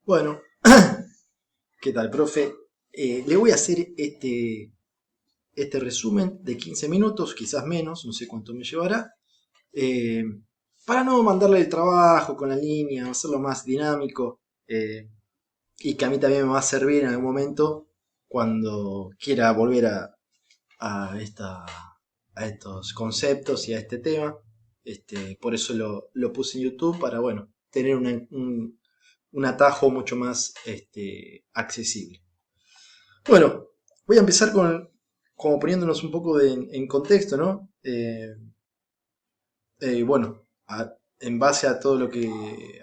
Bueno, ¿qué tal, profe? Le voy a hacer este resumen de 15 minutos, quizás menos, no sé cuánto me llevará, eh, para no mandarle el trabajo con la línea, hacerlo más dinámico y que a mí también me va a servir en algún momento cuando quiera volver a, esta, a estos conceptos y a este tema. Por eso lo puse en YouTube para, bueno, tener un atajo mucho más accesible. Bueno, voy a empezar como poniéndonos un poco en contexto, ¿no? Bueno, en base a todo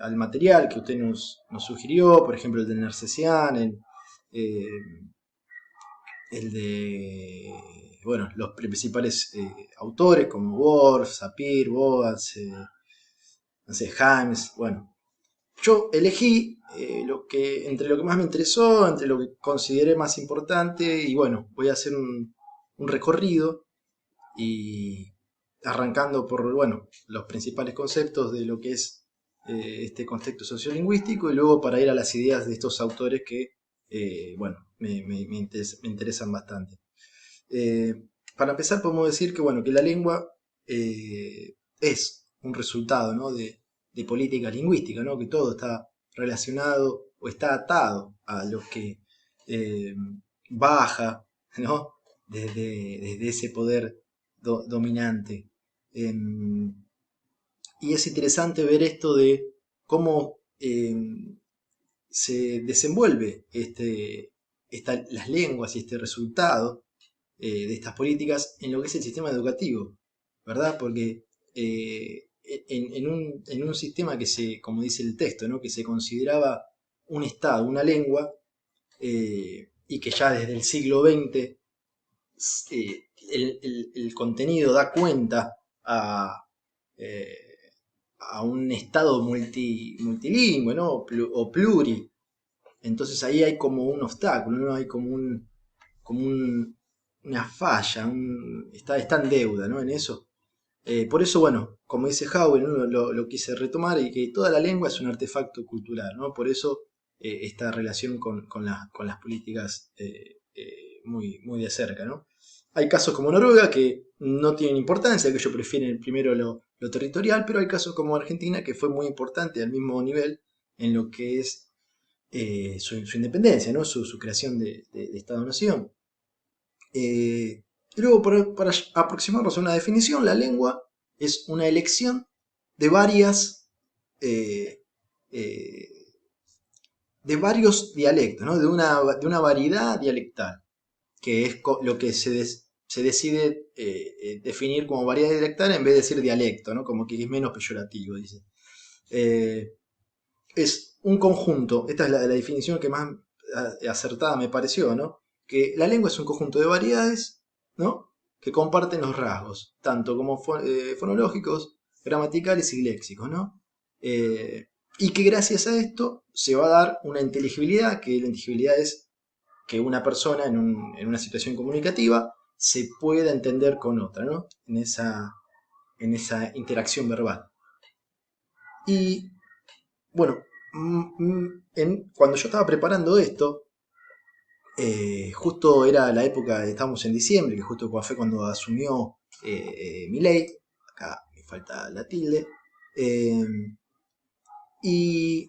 al material que usted nos sugirió, por ejemplo, el de Narcesian, eh, el de, bueno, los principales autores como Worf, Sapir, Boas, no sé, James, bueno, yo elegí entre lo que más me interesó, entre lo que consideré más importante, y bueno, voy a hacer un recorrido y arrancando por, bueno, los principales conceptos de lo que es este contexto sociolingüístico y luego para ir a las ideas de estos autores que, bueno, me interesan bastante. Eh, para empezar podemos decir que, bueno, que la lengua es un resultado, ¿no? de política lingüística, ¿no? Que todo está relacionado o está atado a lo que eh, baja, ¿no? desde ese poder dominante. Y es interesante ver esto de cómo se desenvuelve las lenguas y este resultado de estas políticas en lo que es el sistema educativo, ¿verdad? Porque en un sistema que como dice el texto, ¿no? Que se consideraba un Estado, una lengua, y que ya desde el siglo XX el contenido da cuenta a, eh, a un Estado multilingüe, ¿no? O pluri. Entonces ahí hay como un obstáculo, ¿no? Hay una falla, está en deuda, ¿no? En eso. Por eso, bueno, como dice Howell, ¿no? Lo quise retomar y que toda la lengua es un artefacto cultural, ¿no? Por eso esta relación con las políticas muy de cerca, ¿no? Hay casos como Noruega que no tienen importancia, que ellos prefieren primero lo territorial, pero hay casos como Argentina que fue muy importante al mismo nivel en lo que es su independencia, ¿no? Su creación de Estado-Nación. Y luego, para aproximarnos a una definición, la lengua es una elección de eh, eh, de varios dialectos, ¿no? De una variedad dialectal, que es lo que se decide definir como variedad dialectal en vez de decir dialecto, ¿no? Como que es menos peyorativo, dice. Eh, es un conjunto, esta es la definición que más acertada me pareció, ¿no? Que la lengua es un conjunto de variedades, ¿no? Que comparten los rasgos, tanto como fonológicos, gramaticales y léxicos, ¿no? Y que gracias a esto se va a dar una inteligibilidad, que la inteligibilidad es que una persona en una situación comunicativa se pueda entender con otra, ¿no? En esa interacción verbal. Y bueno, cuando yo estaba preparando esto, justo era la época, estábamos en diciembre, que justo fue cuando asumió Milei, acá me falta la tilde, eh, y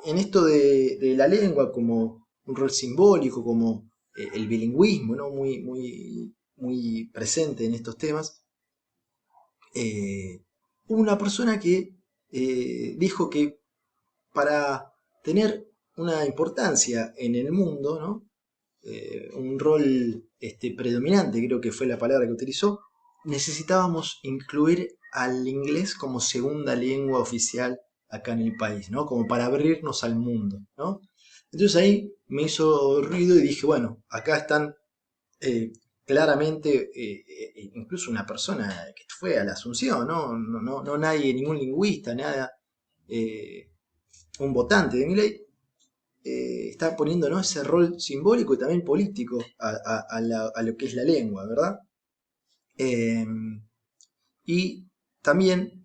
en esto de la lengua como un rol simbólico, como el bilingüismo, ¿no? Muy presente en estos temas, hubo una persona que dijo que para tener una importancia en el mundo, ¿no? Un rol predominante, creo que fue la palabra que utilizó, necesitábamos incluir al inglés como segunda lengua oficial acá en el país, ¿no? Como para abrirnos al mundo, ¿no? Entonces ahí me hizo ruido y dije, bueno, acá están eh, claramente, incluso una persona que fue a la Asunción, ¿no? No nadie, ningún lingüista, nada, eh, un votante de Milei, está poniendo, ¿no? Ese rol simbólico y también político a lo que es la lengua, ¿verdad? Eh, y también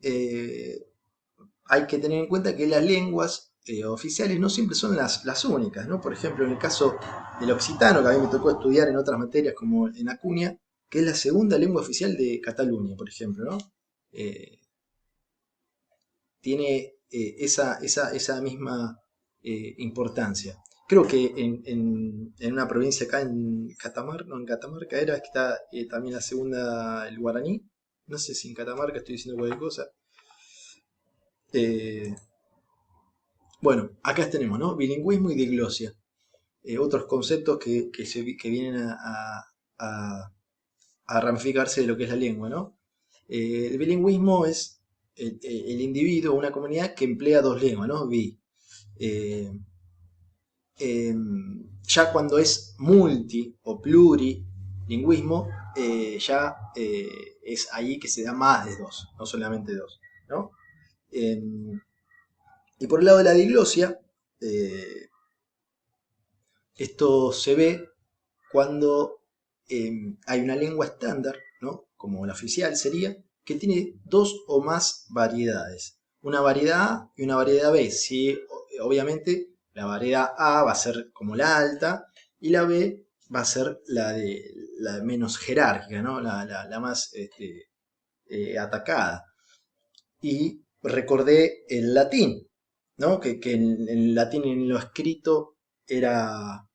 hay que tener en cuenta que las lenguas oficiales no siempre son las únicas, ¿no? Por ejemplo, en el caso del occitano, que a mí me tocó estudiar en otras materias como en Acuña, que es la segunda lengua oficial de Cataluña, por ejemplo, ¿no? Eh, tiene esa misma importancia. Creo que en una provincia acá en Catamarca, no, en Catamarca era que está también la segunda, el guaraní. No sé si en Catamarca estoy diciendo cualquier cosa. Eh, bueno, acá tenemos, ¿no? Bilingüismo y diglosia. Otros conceptos que vienen a- a ramificarse de lo que es la lengua, ¿no? El bilingüismo es el individuo, una comunidad que emplea dos lenguas, ¿no? Eh, eh, ya cuando es multi o plurilingüismo, ya es ahí que se da más de dos, no solamente dos, ¿no? Eh, y por el lado de la diglosia, eh, esto se ve cuando hay una lengua estándar, ¿no? Como la oficial sería, que tiene dos o más variedades. Una variedad A y una variedad B. Si, obviamente la variedad A va a ser como la alta y la B va a ser la menos jerárquica, ¿no? La más atacada. Y recordé el latín, ¿no? Que en el latín en lo escrito era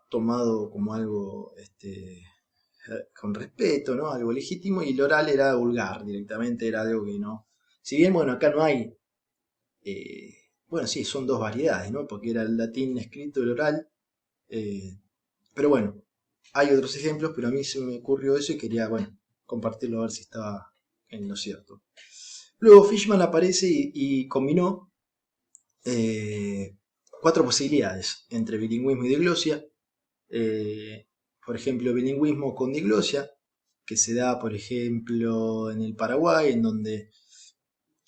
tomado como algo con respeto, ¿no? Algo legítimo, y el oral era vulgar, directamente era algo que no. Si bien, bueno, acá no hay, eh, bueno, sí, son dos variedades, ¿no? Porque era el latín escrito, el oral, eh, pero bueno, hay otros ejemplos, pero a mí se me ocurrió eso y quería, bueno, compartirlo a ver si estaba en lo cierto. Luego Fishman aparece y combinó eh, cuatro posibilidades entre bilingüismo y diglosia. Eh, por ejemplo, bilingüismo con diglosia, que se da, por ejemplo, en el Paraguay, en donde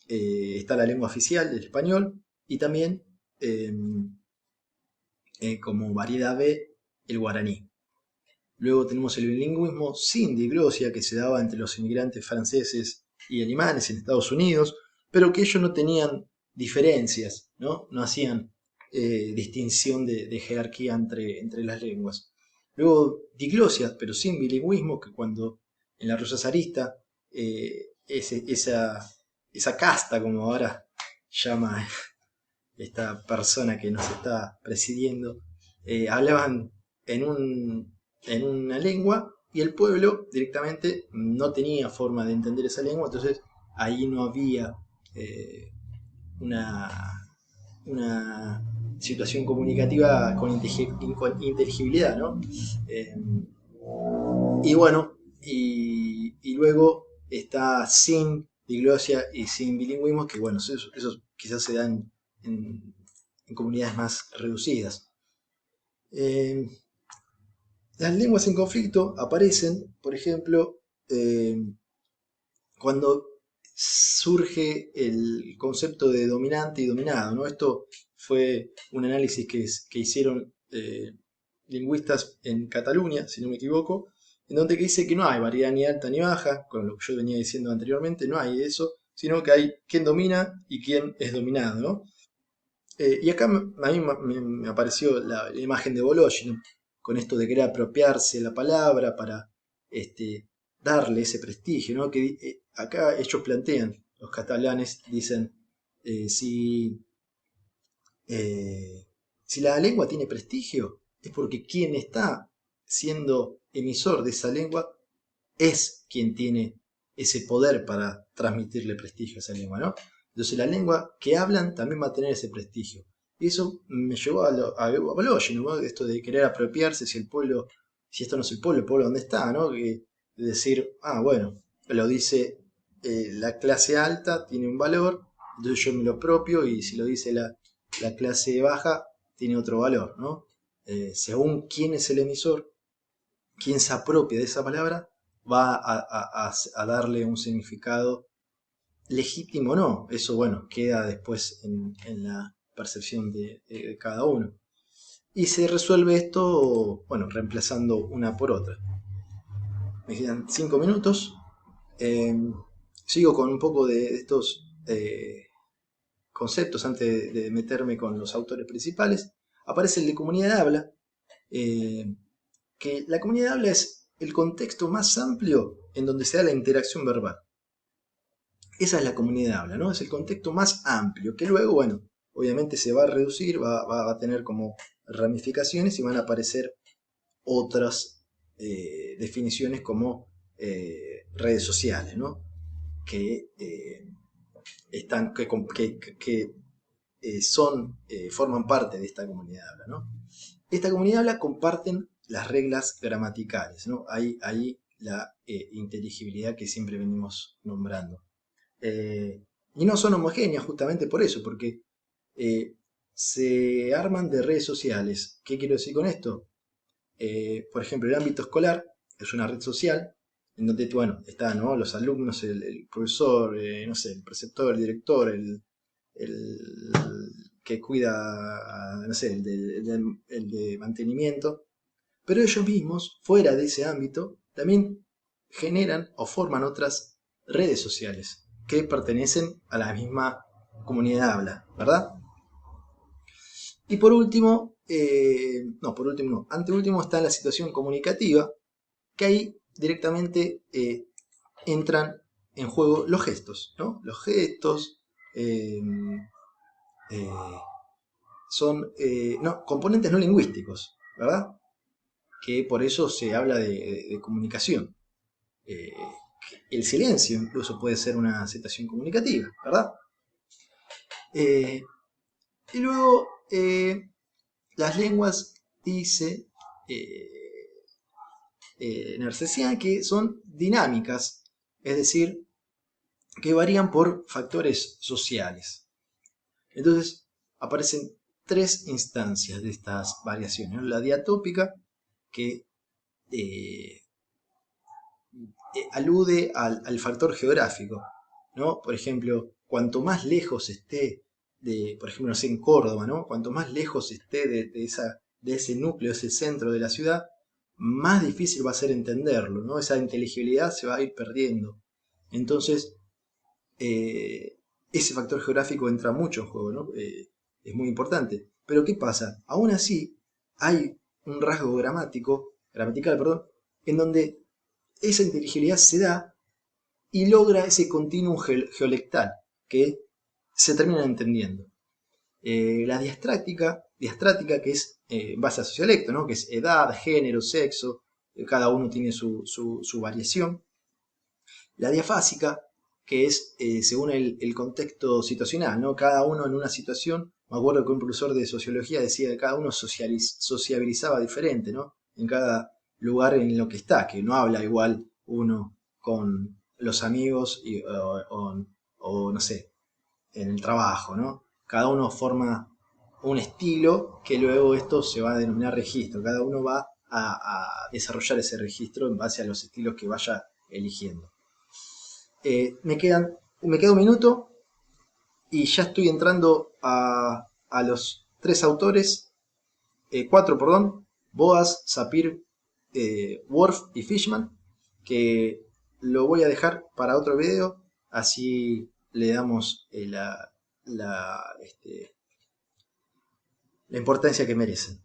está la lengua oficial del español, y también eh, como variedad B, el guaraní. Luego tenemos el bilingüismo sin diglosia, que se daba entre los inmigrantes franceses y alemanes en Estados Unidos, pero que ellos no tenían diferencias, no hacían distinción de jerarquía entre las lenguas. Luego diglosia, pero sin bilingüismo, que cuando en la Rosa Zarista, esa casta, como ahora llama esta persona que nos está presidiendo, hablaban en, en una lengua y el pueblo directamente no tenía forma de entender esa lengua, entonces ahí no había eh, una, una situación comunicativa con inteligibilidad, ¿no? Eh, y bueno, y luego está sin diglosia y sin bilingüismo, que bueno, eso quizás se dan en comunidades más reducidas. Eh, las lenguas en conflicto aparecen, por ejemplo, eh, cuando surge el concepto de dominante y dominado, ¿no? Esto fue un análisis que hicieron lingüistas en Cataluña, si no me equivoco, en donde que dice que no hay variedad ni alta ni baja, con lo que yo venía diciendo anteriormente, no hay eso, sino que hay quién domina y quién es dominado, ¿no? Y acá a mí me apareció la imagen de Voloshin, con esto de querer apropiarse la palabra para darle ese prestigio, ¿no? Que acá ellos plantean, los catalanes dicen, si, si la lengua tiene prestigio, es porque quien está siendo emisor de esa lengua es quien tiene ese poder para transmitirle prestigio a esa lengua, ¿no? Entonces la lengua que hablan también va a tener ese prestigio. Y eso me llevó a Voloshin, ¿no? Esto de querer apropiarse si el pueblo, si esto no es el pueblo dónde está, ¿no? De decir, bueno, lo dice la clase alta, tiene un valor, entonces yo me lo apropio, y si lo dice la clase baja, tiene otro valor, ¿no? Según quién es el emisor, quien se apropia de esa palabra va a darle un significado legítimo o no. Eso, bueno, queda después en la percepción de cada uno. Y se resuelve esto, bueno, reemplazando una por otra. Me quedan 5 minutos. Eh, Sigo con un poco de estos conceptos antes de meterme con los autores principales. Aparece el de comunidad de habla, que la comunidad de habla es el contexto más amplio en donde se da la interacción verbal. Esa es la comunidad de habla, ¿no? Es el contexto más amplio, que luego, bueno, obviamente se va a reducir, va a tener como ramificaciones y van a aparecer otras definiciones como redes sociales, ¿no? Que forman parte de esta comunidad de habla, ¿no? Esta comunidad de habla comparten las reglas gramaticales, ¿no? Ahí la inteligibilidad que siempre venimos nombrando. Y no son homogéneas justamente por eso, porque se arman de redes sociales. ¿Qué quiero decir con esto? Por ejemplo, el ámbito escolar es una red social en donde, bueno, están, ¿no?, los alumnos, el profesor, no sé, el preceptor, el director, el que cuida, no sé, el de mantenimiento. Pero ellos mismos, fuera de ese ámbito, también generan o forman otras redes sociales que pertenecen a la misma comunidad de habla, ¿verdad? Y por último, anteúltimo está la situación comunicativa, que ahí directamente entran en juego los gestos, ¿no? Los gestos eh, eh, son componentes no lingüísticos, ¿verdad? Que por eso se habla de comunicación. El silencio incluso puede ser una situación comunicativa, ¿verdad? Y luego las lenguas, dice Nersessian, que son dinámicas, es decir, que varían por factores sociales. Entonces aparecen tres instancias de estas variaciones, ¿no? La diatópica, que alude al factor geográfico, ¿no? Por ejemplo, cuanto más lejos esté por ejemplo, no sé, en Córdoba, ¿no? Cuanto más lejos esté de ese núcleo, ese centro de la ciudad, más difícil va a ser entenderlo, ¿no? Esa inteligibilidad se va a ir perdiendo. Entonces, ese factor geográfico entra mucho en juego, ¿no? Es muy importante. Pero ¿qué pasa? Aún así, hay un rasgo gramatical, perdón, en donde esa inteligibilidad se da y logra ese continuum geolectal que se termina entendiendo. La diastrática, que es en base a sociolecto, ¿no? Que es edad, género, sexo, cada uno tiene su variación. La diafásica, que es según el contexto situacional, ¿no? Cada uno en una situación. Me acuerdo que un profesor de sociología decía que cada uno sociabilizaba diferente, ¿no? En cada lugar en lo que está, que no habla igual uno con los amigos o no sé, en el trabajo, ¿no? Cada uno forma un estilo que luego esto se va a denominar registro. Cada uno va a desarrollar ese registro en base a los estilos que vaya eligiendo. Me queda un minuto y ya estoy entrando a los cuatro, perdón, Boas, Sapir, Worf y Fishman, que lo voy a dejar para otro video, así le damos la importancia que merecen.